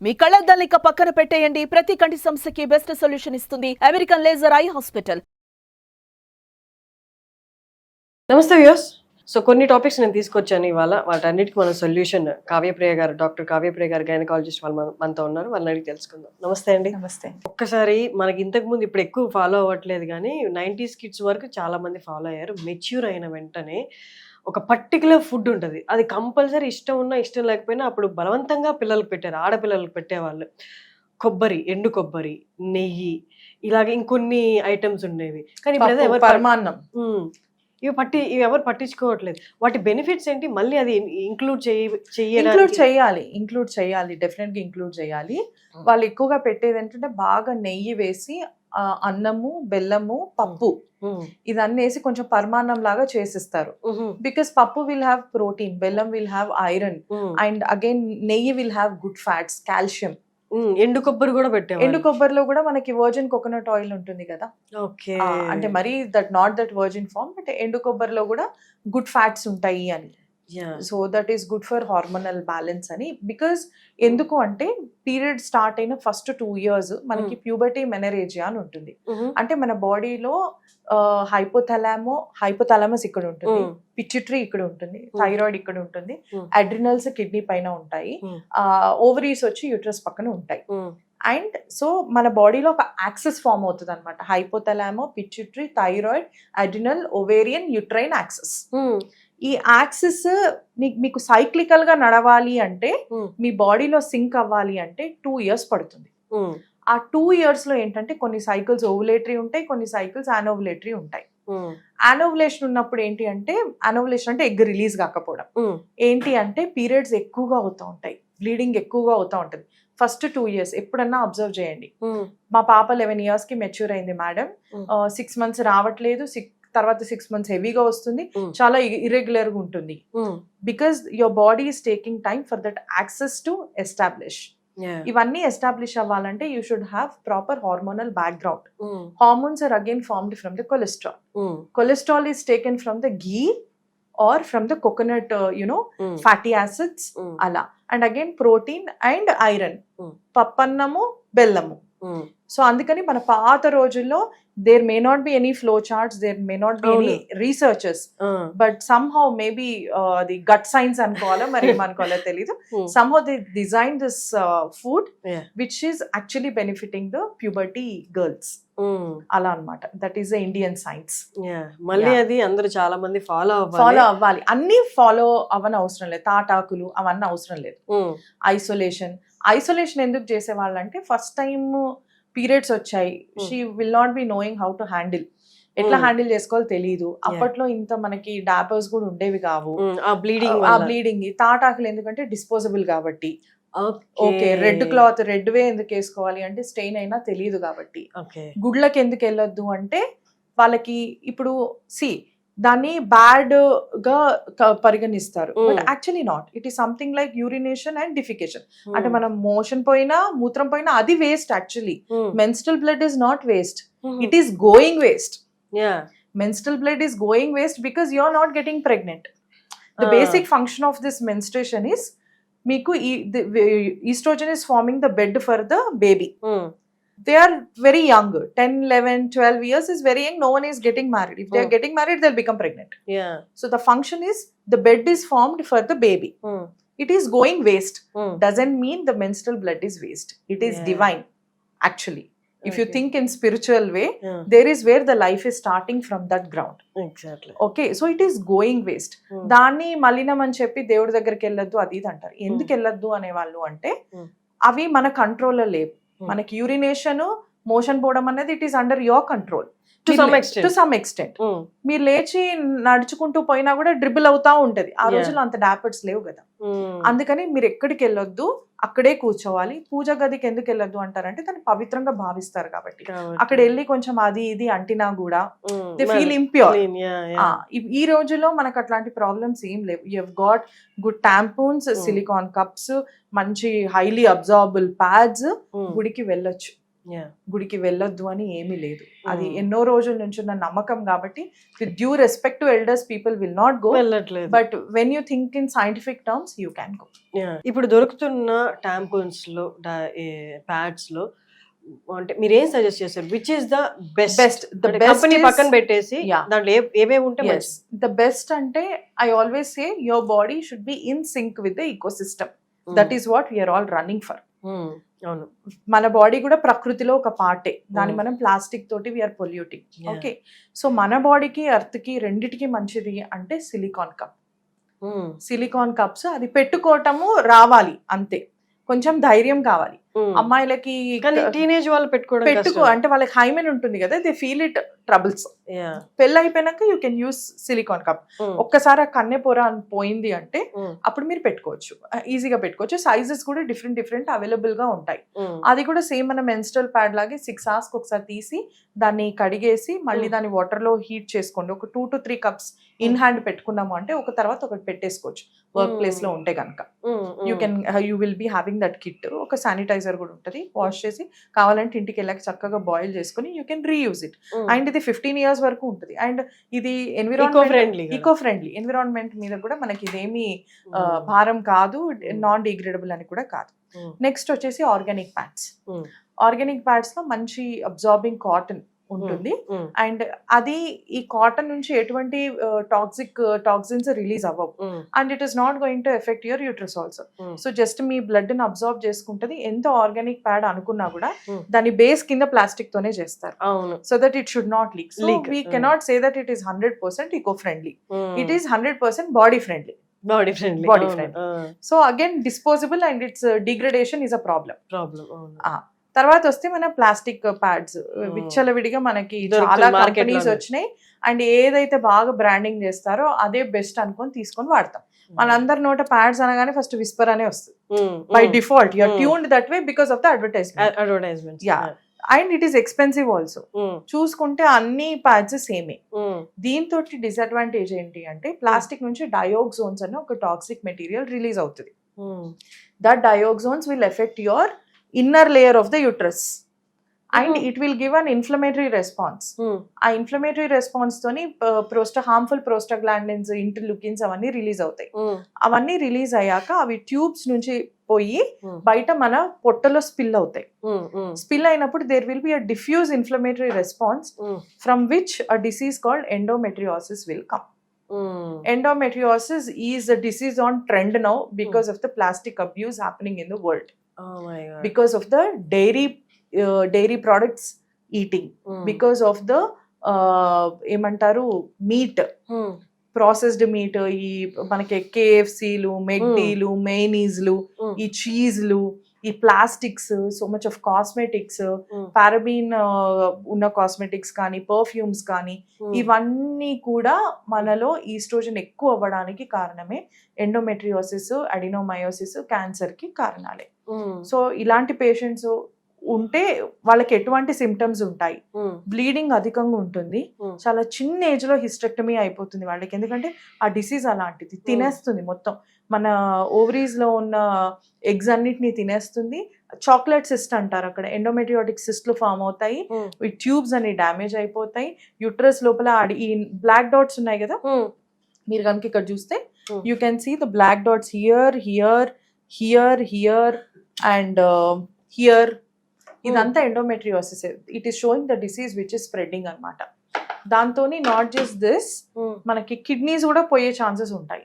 మీ కళ్ళద్దాలిక పక్కన పెట్టేయండి. ప్రతి కంటి సమస్యకి బెస్ట్ సొల్యూషన్ ఇస్తుంది అమెరికన్ లేజర్ ఐ హాస్పిటల్. నమస్తే వ్యూస్. సో కొన్ని టాపిక్స్ నేను తీసుకొచ్చాను ఇవాళ. వాటన్నిటికీ మన సొల్యూషన్ కావ్యప్రియ గారు, డాక్టర్ కావ్యప్రియ గారు, గైనకాలజిస్ట్ వాళ్ళు మనతో ఉన్నారు. వాళ్ళని అడిగి తెలుసుకుందాం. నమస్తే అండి. నమస్తే. ఒక్కసారి మనకి ఇంతకు ముందు ఇప్పుడు ఎక్కువ ఫాలో అవ్వట్లేదు కానీ 90s కిడ్స్ వరకు చాలా మంది ఫాలో అయ్యారు. మెచ్యూర్ అయిన వెంటనే ఒక పర్టికులర్ ఫుడ్ ఉంటుంది, అది కంపల్సరీ ఇష్టం ఉన్నా ఇష్టం లేకపోయినా అప్పుడు బలవంతంగా పిల్లలకు పెట్టారు, ఆడపిల్లలకు పెట్టేవాళ్ళు. కొబ్బరి, ఎండు కొబ్బరి, నెయ్యి, ఇలాగే ఇంకొన్ని ఐటమ్స్ ఉండేవి. కానీ ఇప్పుడు పరమాన్నం ఇవి ఎవరు పట్టించుకోవట్లేదు. వాటి బెనిఫిట్స్ ఏంటి? మళ్ళీ అది ఇంక్లూడ్ చేయాలి డెఫినెట్ గా ఇంక్లూడ్ చేయాలి. వాళ్ళు ఎక్కువగా పెట్టేది ఏంటంటే బాగా నెయ్యి వేసి అన్నము, బెల్లము, పప్పు ఇదన్నీ వేసి కొంచెం పరమాన్నం లాగా చేసిస్తారు. Because pappu will have protein, bellam will have iron, and again neyyi will have good fats, calcium. ఎండు కొబ్బరి కూడా పెట్టాము. ఎండు కొబ్బరిలో కూడా మనకి వర్జిన్ కోకోనట్ ఆయిల్ ఉంటుంది కదా. ఓకే, అంటే మరి not that virgin form, but ఎండు కొబ్బరిలో కూడా గుడ్ ఫ్యాట్స్ ఉంటాయి అని. So that is good for hormonal balance అని. బికాస్ ఎందుకు అంటే పీరియడ్ స్టార్ట్ అయిన ఫస్ట్ 2 years మనకి ప్యూబర్టీ మెనరేజియా అని ఉంటుంది. అంటే మన బాడీలో హైపోథాలమస్ ఇక్కడ ఉంటుంది, పిట్యూటరీ ఇక్కడ ఉంటుంది, థైరాయిడ్ ఇక్కడ ఉంటుంది, అడ్రినల్స్ కిడ్నీ పైన ఉంటాయి, ఓవరీస్ వచ్చి యూట్రస్ పక్కన ఉంటాయి. అండ్ సో మన బాడీలో ఒక యాక్సెస్ ఫామ్ అవుతుంది అనమాట. Hypothalamo, pituitary, thyroid, adrenal, ovarian, uterine axis. ఈ యాక్సిస్ మీకు సైక్లికల్ గా నడవాలి అంటే, మీ బాడీలో సింక్ అవ్వాలి అంటే 2 years పడుతుంది. ఆ 2 years లో ఏంటంటే కొన్ని సైకిల్స్ ఓవులేటరీ ఉంటాయి, కొన్ని సైకిల్స్ యానోవులేటరీ ఉంటాయి. యానోవులేషన్ ఉన్నప్పుడు ఏంటి అంటే, యానోవులేషన్ అంటే ఎగ్ రిలీజ్ కాకపోవడం. ఏంటి అంటే పీరియడ్స్ ఎక్కువగా అవుతూ ఉంటాయి, బ్లీడింగ్ ఎక్కువగా అవుతూ ఉంటుంది ఫస్ట్ 2 years. ఎప్పుడన్నా అబ్జర్వ్ చేయండి. మా పాప 11 years కి మెచ్యూర్ అయింది మేడం. 6 months రావట్లేదు, తర్వాత 6 months హెవీగా వస్తుంది, చాలా ఇర్రెగ్యులర్ గా ఉంటుంది. Because your body is taking time for that axis to establish. ఇవన్నీ ఎస్టాబ్లిష్ అవ్వాలంటే you should have proper hormonal background. Hormones are again formed from the cholesterol. Cholesterol is taken from the ghee or from the coconut fatty acids అలా. And again protein and iron, pappannamu, bellamu. So అందుకని మన పాత రోజుల్లో there may not be any flow charts, there may not be any researchers, but somehow maybe the gut science అనుకోవాలా మరి ఏమనుకోవాలో తెలీదు, somehow they designed this food which is actually benefiting the puberty girls. అలా అన్నమాట. That is Indian science. మళ్ళీ అది అందరూ చాలా మంది ఫాలో అవ్వాలి. అన్ని ఫాలో అవ్వని అవసరం లేదు, తాటాకులు అవన్నీ అవసరం లేదు. ఐసోలేషన్ ఎందుకు చేసేవాళ్ళు అంటే, ఫస్ట్ టైం పీరియడ్స్ వచ్చాయి, she will not be knowing how to handle, ఎట్లా హ్యాండిల్ చేసుకోవాలో తెలియదు. అప్పట్లో ఇంత మనకి డాపర్స్ కూడా ఉండేవి కావు. ఆ బ్లీడింగ్ తాటాకులు ఎందుకంటే డిస్పోజబుల్ కాబట్టి. ఓకే, రెడ్ క్లాత్ రెడ్ వే ఎందుకు వేసుకోవాలి అంటే స్టెయిన్ అయినా తెలియదు కాబట్టి. గుడ్లకి ఎందుకు వెళ్ళొద్దు అంటే వాళ్ళకి ఇప్పుడు దాన్ని బ్యాడ్ గా పరిగణిస్తారు, but actually not. It is something like urination and defecation. అంటే మనం మోషన్ పోయినా మూత్రం పోయినా అది waste. Actually menstrual blood is not waste, it is going waste. Menstrual blood is going waste because you are not getting pregnant. The basic function of this menstruation is meeku estrogen is forming the bed for the baby. They are very young, 10, 11, 12 years is very young. No one is getting married. If they are getting married, they'll become pregnant. So the function is the bed is formed for the baby. It is going waste. Doesn't mean the menstrual blood is waste. It is divine actually. If you think in spiritual way, there is where the life is starting from that ground. Exactly. Okay, so it is going waste. దాన్ని మలినం అని చెప్పి దేవుడి దగ్గరికి వెళ్ళొద్దు అది ఇది అంటారు. ఎందుకు వెళ్ళొద్దు అనే వాళ్ళు అంటే, అవి మన కంట్రోల్లో లేవు. మనకి యూరినేషన్, మోషన్ పోవడం అనేది it is under your control to some extent. మీరు లేచి నడుచుకుంటూ పోయినా కూడా డ్రిబుల్ అవుతా ఉంటది. ఆ రోజుల్లో అంత డాపర్స్ లేవు కదా. అందుకని మీరు ఎక్కడికి వెళ్ళొద్దు, అక్కడే కూర్చోవాలి. పూజ గదికి ఎందుకు వెళ్ళొద్దు అంటారంటే దాన్ని పవిత్రంగా భావిస్తారు కాబట్టి. అక్కడ వెళ్ళి కొంచెం అది ఇది అంటినా కూడా దే ఫీల్ ఇంప్యూర్. ఈ రోజుల్లో మనకు అట్లాంటి ప్రాబ్లమ్స్ ఏం లేవు. You have got good tampons, silicone cups, మంచి హైలీ అబ్జార్బుల్ ప్యాడ్స్. గుడికి వెళ్ళొచ్చు. Yeah. గుడికి వెళ్ళొద్దు అని ఏమీ లేదు. అది ఎన్నో రోజుల నుంచి ఉన్న నమ్మకం కాబట్టి with due respect to elders people will not go, వెళ్ళట్లేదు. But when you think in scientific terms you can go. Yeah. ఇప్పుడు దొరుకుతున్న టాంపూన్స్ లో ప్యాడ్స్ లో అంటే మీరు ఏం సజెస్ట్ చేస్తారు? Which is the best? The best company is- పక్కన పెట్టేసి Yeah. దాంట్లో ఏవేవి ఉంటే Yes, the best అంటే I always say your body should be in sync with the ecosystem. That is what we are all running for. అవును. మన body కూడా ప్రకృతిలో ఒక పార్టే. దాన్ని మనం ప్లాస్టిక్ తోటి వీఆర్ పొల్యూటింగ్. ఓకే, సో మన బాడీకి ఎర్త్ కి రెండిటికి మంచిది అంటే సిలికాన్ కప్. సిలికాన్ కప్స్ అది పెట్టుకోవటము రావాలి అంతే, కొంచెం ధైర్యం కావాలి. అమ్మాయిలకి కానీ టీనేజ్ వాళ్ళు పెట్టుకోవడం పెట్టుకో అంటే వాళ్ళకి హైమెన్ ఉంటుంది కదా, దే ఫీల్ ఇట్ ట్రబుల్స్. పెళ్ళి అయిపోయినాక you can use silicon cup. ఒక్కసారి ఆ కన్నె పొర అని పోయింది అంటే అప్పుడు మీరు పెట్టుకోవచ్చు, ఈజీగా పెట్టుకోవచ్చు. సైజెస్ కూడా డిఫరెంట్ అవైలబుల్ గా ఉంటాయి. అది కూడా సేమ్ మన మెన్స్ట్రల్ ప్యాడ్ లాగే 6 hours ఒకసారి తీసి దాన్ని కడిగేసి మళ్ళీ దాన్ని వాటర్ లో హీట్ చేసుకోండి. ఒక 2 to 3 cups ఇన్ హ్యాండ్ పెట్టుకున్నాము అంటే ఒక తర్వాత ఒకటి పెట్టేసుకోవచ్చు వర్క్ ప్లేస్ లో ఉంటే కనుక. You will be having that kit. ఒక శానిటైజర్ కూడా ఉంటుంది, వాష్ చేసి కావాలంటే ఇంటికి వెళ్ళాక చక్కగా బాయిల్ చేసుకుని you can reuse it. And ఇది 15 years వరకు ఉంటుంది. అండ్ ఇది ఈకో ఫ్రెండ్లీ ఎన్విరాన్మెంట్ మీద కూడా మనకి ఇదేమి భారం కాదు, నాన్ డిగ్రేడబుల్ అని కూడా కాదు. నెక్స్ట్ వచ్చేసి ఆర్గానిక్ ప్యాడ్స్. ఆర్గానిక్ ప్యాడ్స్ లో మంచి అబ్జార్బింగ్ కాటన్ ఉంటుంది. అండ్ అది ఈ కాటన్ నుంచి ఎటువంటి టాక్సిన్స్ రిలీజ్ అవ్వవు. And it is not going to effect your uterus also. So just me blood ని అబ్జార్బ్ చేసుకుంటది. ఎంత ఆర్గానిక్ ప్యాడ్ అనుకున్నా కూడా దాని బేస్ కింద ప్లాస్టిక్ తోనే చేస్తారు, so that it should not leak. So we cannot say that it is 100% eco friendly. It is 100% body friendly. So again disposable and its degradation is a problem. తర్వాత వస్తే మన plastic pods విచ్చలవిడిగా మనకి చాలా companies వచ్చినాయి. And ఏదైతే బాగా branding చేస్తారో అదే బెస్ట్ అనుకొని తీసుకొని వాడతాం. మనందరి నోట ప్యాడ్స్ అనగానే ఫస్ట్ విస్పర్ అనే వస్తుంది by default. You are tuned that way because of the advertisement. Yeah, and it is expensive also. చూసుకుంటే అన్ని ప్యాడ్స్ సేమే. దీంతో డిసడ్వాంటేజ్ ఏంటి అంటే ప్లాస్టిక్ నుంచి డయోక్సోన్స్ అని ఒక టాక్సిక్ మెటీరియల్ రిలీజ్ అవుతుంది. That dioxins will effect your inner layer of the uterus and it will give an inflammatory response. ఆ ఇన్ఫ్లమేటరీ రెస్పాన్స్ తోని హార్మ్ఫుల్ ప్రోస్టాగ్లాండిన్స్, ఇంటర్లూకిన్స్ అవన్నీ రిలీజ్ అవుతాయి. అవన్నీ రిలీజ్ అయ్యాక అవి ట్యూబ్స్ నుంచి పోయి బయట మన పొట్టలో స్పిల్ అవుతాయి. స్పిల్ అయినప్పుడు there will be a diffuse inflammatory response from which a disease called endometriosis will come. Endometriosis is a disease on trend now because of the plastic abuse happening in the world. Oh my God. Because of the dairy products eating, because of the ఏమంటారు meat, processed meat, ఈ మనకి కేఎఫ్సీలు, మెక్డీలు, మెయినీస్లు, ఈ చీజ్లు, ఈ plastics, so much of cosmetics, paraben ఉన్న కాస్మెటిక్స్ కానీ పర్ఫ్యూమ్స్ కానీ ఇవన్నీ కూడా మనలో ఈస్ట్రోజన్ ఎక్కువ అవ్వడానికి కారణమే ఎండోమెట్రియోసిస్, అడినోమయోసిస్, క్యాన్సర్ కి కారణాలే. సో ఇలాంటి పేషెంట్స్ ఉంటే వాళ్ళకి ఎటువంటి సిమ్టమ్స్ ఉంటాయి? బ్లీడింగ్ అధికంగా ఉంటుంది, చాలా చిన్న ఏజ్ లో హిస్టెక్టమీ అయిపోతుంది వాళ్ళకి. ఎందుకంటే ఆ డిసీజ్ అలాంటిది, తినేస్తుంది మొత్తం మన ఓవరీస్ లో ఉన్న ఎగ్స్ అన్నిటిని తినేస్తుంది. చాక్లెట్ సిస్ట్ అంటారు, అక్కడ ఎండోమెట్రియోటిక్ సిస్ట్లు ఫామ్ అవుతాయి, ఈ ట్యూబ్స్ అన్ని డ్యామేజ్ అయిపోతాయి. యూట్రస్ లోపల ఈ బ్లాక్ డాట్స్ ఉన్నాయి కదా, మీరు కనుక ఇక్కడ చూస్తే you can see the black dots here here here here and here. ఇదంతా endometriosis. It is showing the disease which is spreading అనమాట. దాంతోని నాట్ జస్ట్ దిస్, మనకి కిడ్నీస్ కూడా పోయే ఛాన్సెస్ ఉంటాయి.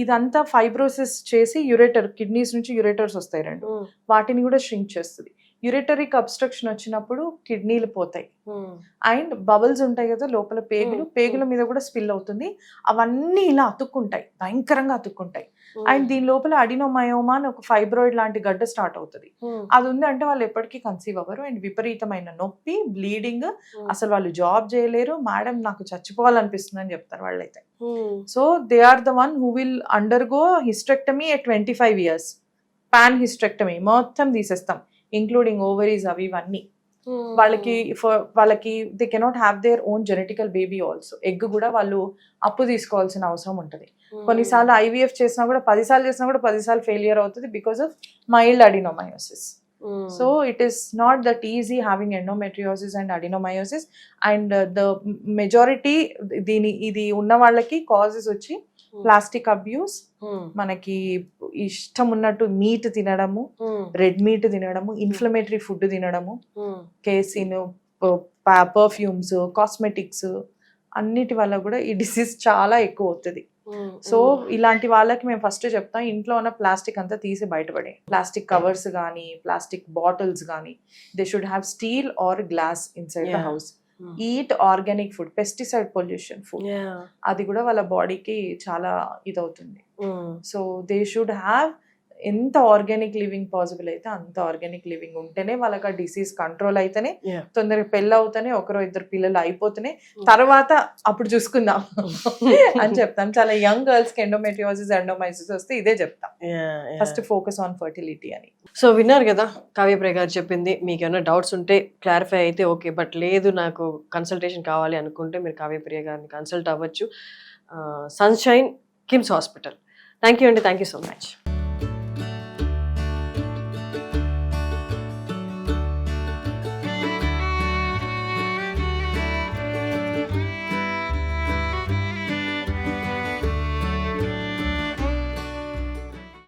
ఇదంతా ఫైబ్రోసిస్ చేసి యురేటర్, కిడ్నీస్ నుంచి యురేటర్స్ వస్తాయి రెండు, వాటిని కూడా ష్రింక్ చేస్తుంది. యురేటరీకి అబ్స్ట్రక్షన్ వచ్చినప్పుడు కిడ్నీలు పోతాయి. అండ్ బబుల్స్ ఉంటాయి కదా లోపల, పేగుల మీద కూడా స్పిల్ అవుతుంది. అవన్నీ ఇలా అతుక్కుంటాయి, భయంకరంగా అతుక్కుంటాయి. అండ్ దీని లోపల అడినోమయోమా అని ఒక ఫైబ్రాయిడ్ లాంటి గడ్డ స్టార్ట్ అవుతుంది. అది ఉంది అంటే వాళ్ళు ఎప్పటికీ కన్సీవ్ అవ్వరు. అండ్ విపరీతమైన నొప్పి, బ్లీడింగ్, అసలు వాళ్ళు జాబ్ చేయలేరు. మేడం నాకు చచ్చిపోవాలనిపిస్తుంది అని చెప్తారు వాళ్ళైతే. So they are the one who will undergo hysterectomy at 25 years. Pan hysterectomy మొత్తం తీసేస్తాం, ఇంక్లూడింగ్ ఓవరీస్ అవి ఇవన్నీ. వాళ్ళకి they cannot have their own genetical baby also. Egg కూడా వాళ్ళు అప్పు తీసుకోవాల్సిన అవసరం ఉంటుంది. కొన్నిసార్లు IVF చేసినా కూడా 10 సార్లు చేసినా కూడా 10 సార్లు ఫెయిలియర్ అవుతుంది because of mild adenomyosis. So it is not that easy having endometriosis and adenomyosis, and the majority ఇది ఉన్న వాళ్ళకి causes వచ్చి ప్లాస్టిక్ అబ్యూస్, మనకి ఇష్టం ఉన్నట్టు మీట్ తినడము, రెడ్ మీట్ తినడము, ఇన్ఫ్లమేటరీ ఫుడ్ తినడము, కేసిన్, పర్ఫ్యూమ్స్, కాస్మెటిక్స్ అన్నిటి వల్ల కూడా ఈ డిసీజ్ చాలా ఎక్కువ అవుతుంది. సో ఇలాంటి వాళ్ళకి మేము ఫస్ట్ చెప్తాం, ఇంట్లో ఉన్న ప్లాస్టిక్ అంతా తీసి బయటపడే, ప్లాస్టిక్ కవర్స్ కానీ ప్లాస్టిక్ బాటిల్స్ కానీ they should have steel are glass inside the house. Eat organic food, pesticide pollution food, అది కూడా వాళ్ళ బాడీకి చాలా ఇదవుతుంది. సో దే షుడ్ హ్యావ్ ఎంత ఆర్గానిక్ లివింగ్ పాసిబుల్ అయితే అంత ఆర్గానిక్ లివింగ్ ఉంటేనే వాళ్ళకి ఆ డిసీజ్ కంట్రోల్ అయితేనే, తొందరగా పెళ్ళి అవుతానే, ఒకరో ఇద్దరు పిల్లలు అయిపోతేనే తర్వాత అప్పుడు చూసుకుందాం అని చెప్తాం. చాలా యంగ్ గర్ల్స్ కి ఎండోమెట్రియోసిస్, ఎండోమైసిస్ వస్తే ఇదే చెప్తాం, ఫస్ట్ ఫోకస్ ఆన్ ఫర్టిలిటీ అని. సో విన్నారు కదా కావ్యప్రియ గారు చెప్పింది. మీకు ఏమైనా డౌట్స్ ఉంటే క్లారిఫై అయితే ఓకే, బట్ లేదు నాకు కన్సల్టేషన్ కావాలి అనుకుంటే మీరు కావ్యప్రియ గారిని కన్సల్ట్ అవ్వచ్చు. Sunshine KIMS hospital. Thank you అండి, థ్యాంక్ యూ సో మచ్.